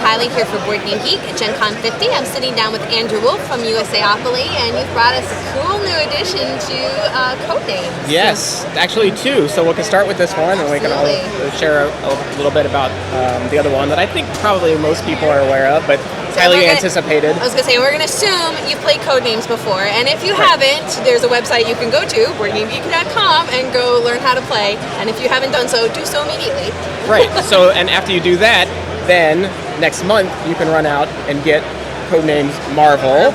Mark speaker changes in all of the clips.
Speaker 1: Kylie here for Board Game Geek at Gen Con 50. I'm sitting down with Andrew Wolf from USAopoly, and you've brought us a cool new addition to Codenames.
Speaker 2: Yes, actually two. So we can start with this one, and we can all share a little bit about the other one that I think probably most people are aware of, but highly anticipated.
Speaker 1: I was going to say, we're going to assume you've played Codenames before, and if you haven't, there's a website you can go to, boardgamegeek.com, and go learn how to play. And if you haven't done so, do so immediately.
Speaker 2: Right. So, and after you do that, then next month you can run out and get Codenames Marvel,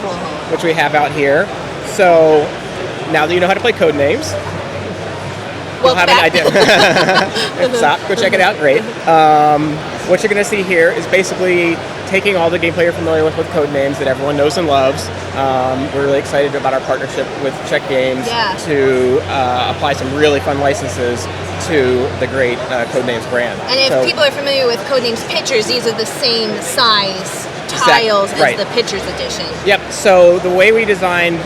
Speaker 2: which we have out here. So now that you know how to play Codenames, you'll have an idea. Stop. Go check it out. Great. What you're going to see here is basically taking all the gameplay you're familiar with Codenames that everyone knows and loves. We're really excited about our partnership with Check Games to apply some really fun licenses to the great Codenames brand.
Speaker 1: And if people are familiar with Codenames pictures, these are the same size tiles as the Pictures edition.
Speaker 2: Yep. So the way we designed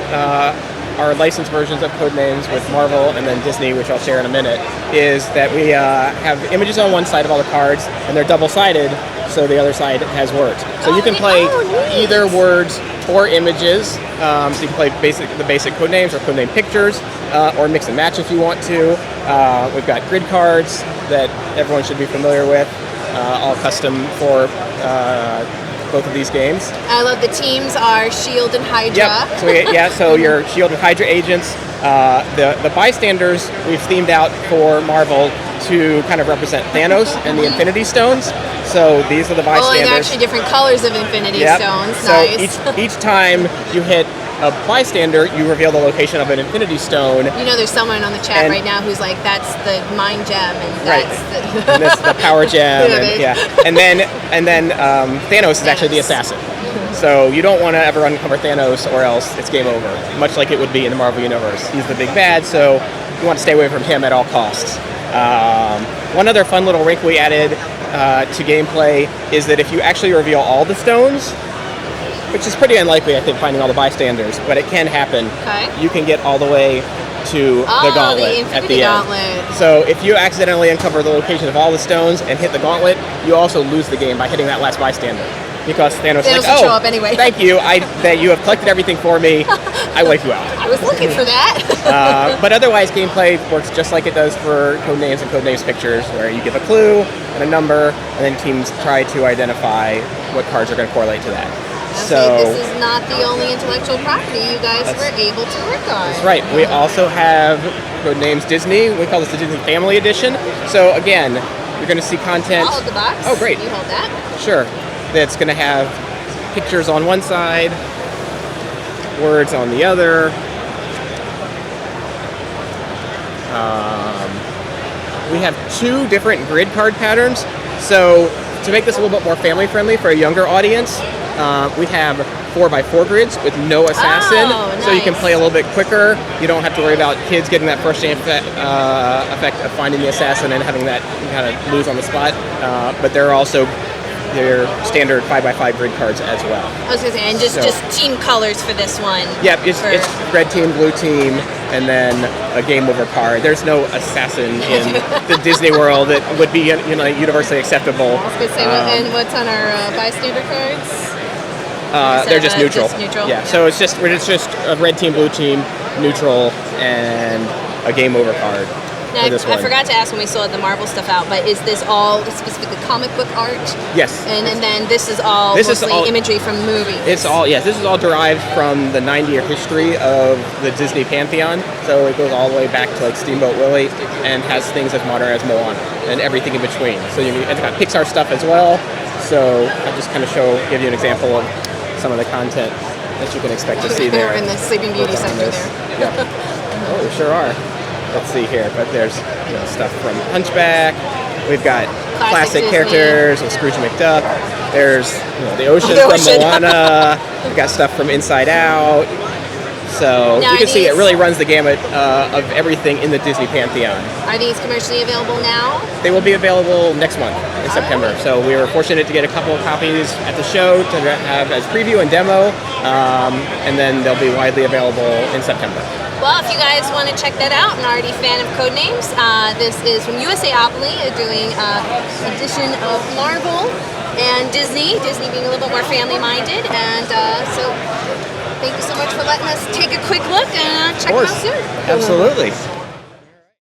Speaker 2: our licensed versions of Codenames with Marvel and then Disney, which I'll share in a minute, is that we have images on one side of all the cards, and they're double-sided, so the other side has words. So you can play either words or images. So you can play the basic Codenames or Codename pictures, or mix and match if you want to. We've got grid cards that everyone should be familiar with, all custom for both of these games.
Speaker 1: I love the teams are Shield and Hydra.
Speaker 2: Yep. So your Shield and Hydra agents. The bystanders we've themed out for Marvel to kind of represent Thanos and the Infinity Stones. So these are the bystanders.
Speaker 1: Oh, and they're actually different colors of Infinity Stones.
Speaker 2: So
Speaker 1: nice.
Speaker 2: each time you hit a bystander, you reveal the location of an Infinity Stone.
Speaker 1: You know, there's someone on the chat right now who's like, "That's the Mind Gem," and that's the
Speaker 2: and that's the Power Gem. And then Thanos is actually the assassin. So you don't want to ever uncover Thanos, or else it's game over. Much like it would be in the Marvel Universe. He's the big bad, so you want to stay away from him at all costs. One other fun little wrinkle we added to gameplay is that if you actually reveal all the stones, which is pretty unlikely, I think, finding all the bystanders, but it can happen. You can get all the way to the gauntlet at the end. So if you accidentally uncover the location of all the stones and hit the gauntlet, you also lose the game by hitting that last bystander. Because Thanos is like,
Speaker 1: show up anyway.
Speaker 2: Thank you, that you have collected everything for me, I wipe you out.
Speaker 1: I was looking for that.
Speaker 2: But otherwise, gameplay works just like it does for Codenames and Codenames pictures, where you give a clue and a number, and then teams try to identify what cards are going to correlate to that.
Speaker 1: So this is not the only intellectual property you guys were able to work on.
Speaker 2: That's right. We also have Codenames Disney. We call this the Disney Family Edition. So again, you're going to see content.
Speaker 1: I'll hold the box.
Speaker 2: Oh, great.
Speaker 1: You hold that.
Speaker 2: Sure. That's going to have pictures on one side, words on the other. We have two different grid card patterns. So to make this a little bit more family friendly for a younger audience, we have 4x4 grids with no assassin, so you can play a little bit quicker. You don't have to worry about kids getting that first effect of finding the assassin and having that kind of lose on the spot. But there are also their standard 5x5 grid cards as well.
Speaker 1: I was going to say, and just team colors for this one.
Speaker 2: Yep, it's red team, blue team, and then a game over card. There's no assassin in the Disney world that would be universally acceptable.
Speaker 1: I was going to say, and what's on our bystander cards?
Speaker 2: They're just neutral.
Speaker 1: Yeah,
Speaker 2: so it's just a red team, blue team, neutral, and a game over card.
Speaker 1: Now, I forgot to ask when we saw the Marvel stuff out, but is this all specifically comic book art?
Speaker 2: Yes.
Speaker 1: And then this is all mostly imagery from movies?
Speaker 2: This is all derived from the 90-year history of the Disney Pantheon. So it goes all the way back to like Steamboat Willie and has things as modern as Moana and everything in between. So it's got Pixar stuff as well. So I'll just kind of give you an example of some of the content that you can expect to see there.
Speaker 1: In the Sleeping Beauty section there.
Speaker 2: Yeah. Oh, we sure are. Let's see here, but there's stuff from Hunchback. We've got classic characters with Scrooge McDuck. There's the ocean from Moana. We've got stuff from Inside Out. So you can see it really runs the gamut of everything in the Disney Pantheon.
Speaker 1: Are these commercially available now?
Speaker 2: They will be available next month in September. So we were fortunate to get a couple of copies at the show to have as preview and demo, and then they'll be widely available in September.
Speaker 1: Well, if you guys want to check that out and are already a fan of Codenames, this is from USAopoly doing an edition of Marvel and Disney being a little bit more family-minded. And so thank you so much for letting us take a quick look and check them out soon.
Speaker 2: Absolutely.